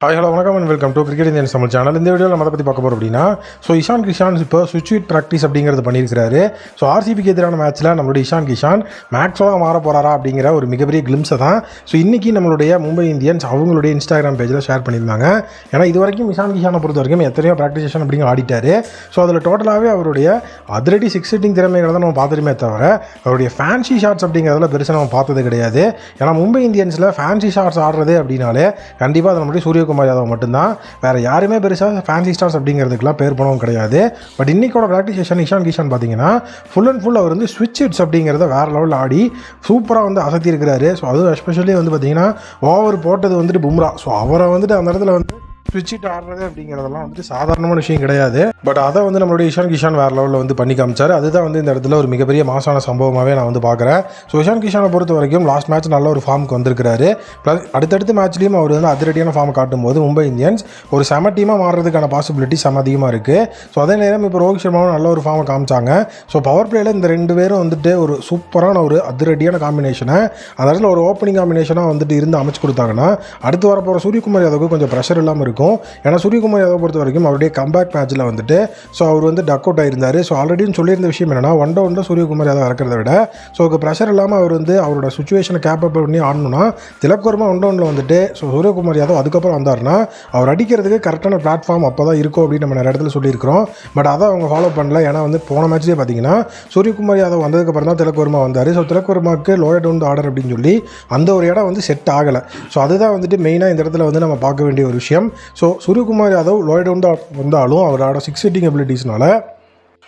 Hi hello வணக்கம் and welcome to cricket Indian Tamil channel. இந்த வீடியோவில் நம்ம அதை பற்றி பார்க்க போகிறோம் அப்படின்னா இஷான் கிஷான் இப்போ சுவிட்ச் விட் ப்ராக்டிஸ் அப்படிங்கிறது பண்ணியிருக்காரு. ஆர்சிபிக்கு எதிரான மேட்ச்சில் நம்மளுடைய இஷான் கிஷான் மேக்ஸோவாக மாற போகிறாரா அப்படிங்கிற ஒரு மிகப்பெரிய கிளிம்ஸை தான் இன்றைக்கி நம்மளுடைய மும்பை இந்தியன்ஸ் அவங்களுடைய இன்ஸ்டாகிராம் பேஜில் ஷேர் பண்ணியிருந்தாங்க. ஏன்னா இது வரைக்கும் இஷான் கிஷானை பொறுத்த வரைக்கும் எத்தனையோ ப்ராக்டிஸ் செஷன் அப்படிங்க ஆடிட்டார். அதில் டோட்டலாகவே அவருடைய அதிரடி சிக்ஸ் ஹிட்டிங் திறமைகளை தான் நம்ம பார்த்துட்டுமே தவிர அவருடைய ஃபேன்சி ஷாட்ஸ் அப்படிங்கிறதுல பெருசாக நம்ம பார்த்தது கிடையாது. ஏன்னா மும்பை இந்தியன்ஸில் ஃபேன்சி ஷாட்ஸ் ஆடுறது அப்படின்னாலே கண்டிப்பாக அது நம்மளுடைய சூரியகுமார் யாதவ் மட்டும்தான். வேறு யாருமே பெருசாக ஃபேன்சி ஸ்டார்ஸ் அப்படிங்கிறதுக்குலாம் பேர் போனவும் கிடையாது. பட் இன்றைக்கோட ப்ராக்டிஸ் செஷன் இஷான் கிஷான் பார்த்தீங்கன்னா ஃபுல் அண்ட் ஃபுல் அவர் ஸ்விட்ச் ஹிட்ஸ் அப்படிங்கிறத வேறு லெவலில் ஆடி சூப்பராக அசத்தி இருக்கிறாரு. அதுவும் எஸ்பெஷலி பார்த்தீங்கன்னா ஓவர் போட்டது பும்ரா. அவரை அந்த இடத்துல ஸ்விட்ச் ஹிட் ஆடுறது அப்படிங்கிறதெல்லாம் சாதாரணமான விஷயம் கிடையாது. பட் அதை நம்மளுடைய இஷான் கிஷான் வேறு லெவலில் பண்ணி காமிச்சார். அதுதான் இந்த இடத்துல ஒரு மிகப்பெரிய மாசான சம்பவமாகவே நான் பார்க்குறேன். இஷான் கிஷானை பொறுத்த வரைக்கும் லாஸ்ட் மேட்ச் நல்ல ஒரு ஃபார்முக்கு வந்திருக்கிறாரு. ப்ளஸ் அடுத்தடுத்த மேட்ச்லேயும் அவர் அதிரடியான ஃபார்ம் காட்டும் போது மும்பை இந்தியன்ஸ் ஒரு செம டீமாக மாறுறதுக்கான பாசிபிலிட்டி செம அதிகமாக இருக்குது. அதே நேரம் இப்போ ரோஹித் சர்மாவும் நல்ல ஒரு ஃபார்மை காமிச்சாங்க. பவர் பிளேயில் இந்த ரெண்டு பேரும் ஒரு சூப்பரான ஒரு அதிரடியான காம்பினேஷனை அந்த இடத்துல ஒரு ஓப்பனிங் காம்பினேஷனாக இருந்து அமைச்சு கொடுத்தாங்கன்னா அடுத்து வரப்போகிற சூரியகுமார் யாதவுக்கு கொஞ்சம் ப்ரெஷர் இல்லாமல் இருக்கும். ஏன்னா சூரியகுமார் யாதவ் பொறுத்த வரைக்கும் அவருடைய கம்பேக் மேட்ச்சில் அவர் டக் அவுட் ஆயிருந்தார். ஆல்ரெடி சொல்லியிருந்த விஷயம் என்னன்னா ஒன் டவுனில் சூரியகுமார் யாதவ் இறக்கிறத விட ப்ரெஷர் இல்லாமல் அவர் அவரோட சுச்சுவேஷனை கேப்பப் பண்ணி ஆடணும்னா திலக் வர்மா ஒன் டவுனில் சூரியகுமார் யாதவ் அதுக்கப்புறம் வந்தார்னா அவர் அடிக்கிறதுக்கு கரெக்டான பிளாட்ஃபார்ம் அப்போ தான் இருக்கும் அப்படின்னு நம்ம நிறைய இடத்துல சொல்லியிருக்கிறோம். பட் அதை அவங்க ஃபாலோ பண்ணல. ஏன்னா போன மேட்ச்லேயே பார்த்தீங்கன்னா சூரியகுமார் யாதவ் வந்ததுக்கப்புறம் தான் திலக் வர்மா வந்தார். திலக் வர்மாவுக்கு லோயர் டவுன் ஆர்டர் அப்படின்னு சொல்லி அந்த ஒரு இடம் செட் ஆகலை. அதுதான் மெயினாக இந்த இடத்துல நம்ம பார்க்க வேண்டிய ஒரு விஷயம். சூரியகுமார் யாதவ் லோயர் டவுன் வந்தாலும் அவரோட சிக்ஸ் ஹிட்டிங் எபிலிட்டிஸ்னால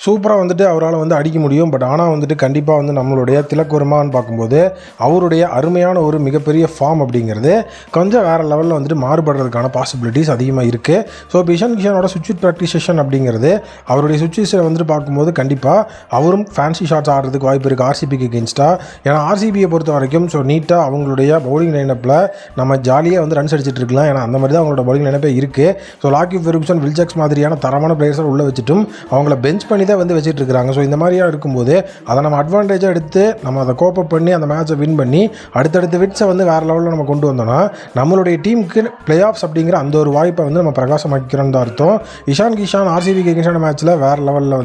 சூப்பராக அவரால் அடிக்க முடியும். பட் ஆனால் கண்டிப்பாக நம்மளுடைய திலக் வர்மான்னு பார்க்கும்போது அவருடைய அருமையான ஒரு மிகப்பெரிய ஃபார்ம் அப்படிங்கிறது கொஞ்சம் வேறு லெவலில் மாறுபடுறதுக்கான பாசிபிலிட்டிஸ் அதிகமாக இருக்குது. இப்போ இஷான் கிஷானோட சுவிட்ச் விட் ப்ராக்டிஸ் செஷன் அப்படிங்கிறது அவருடைய சுவிட்சஸை பார்க்கும்போது கண்டிப்பாக அவரும் ஃபேன்சி ஷாட்ஸ் ஆடுறதுக்கு வாய்ப்பு இருக்குது ஆர்சிபிக்கு எகென்ஸ்டாக. ஏன்னா ஆர்சிபியை பொறுத்த வரைக்கும் நீட்டாக அவங்களுடைய பவுலிங் லைனப்பில் நம்ம ஜாலியாக ரன்ஸ் அடிச்சிட்டு இருக்கலாம். ஏன்னா அந்த மாதிரி தான் அவங்களோட பவுலிங் லைனப்பே இருக்குது. லாக்கி ஃபெர்குசன், வில் ஜாக்ஸ் மாதிரியான தரமான பிளேயர்ஸை உள்ளே வச்சுட்டும் அவங்கள பெஞ்ச் பண்ணி தான் வச்சுட்டு இருக்காங்க. இந்த மாதிரியாக இருக்கும்போது அதை நம்ம அட்வான்டேஜாக எடுத்து நம்ம அதை கோப்பப் பண்ணி அந்த மேட்சை வின் பண்ணி அடுத்தடுத்த விட்ஸை வேறு லெவலில் நம்ம கொண்டு வந்தோம்னா நம்மளுடைய டீமுக்கு பிளே ஆஃப்ஸ் அப்படிங்கிற அந்த ஒரு வாய்ப்பை நம்ம பிரகாசமாக்கிறோம் தான் அர்த்தம். இஷான் கிஷான் ஆர்சிபிக்கு எகென்ஸ்டான மேட்ச்சில் வேறு லெவலில்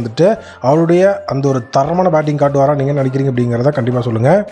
அவருடைய அந்த ஒரு தரமான பேட்டிங் காட்டுவாரா நீங்கள் நினைக்கிறீங்க அப்படிங்கிறத கண்டிப்பாக சொல்லுங்கள்.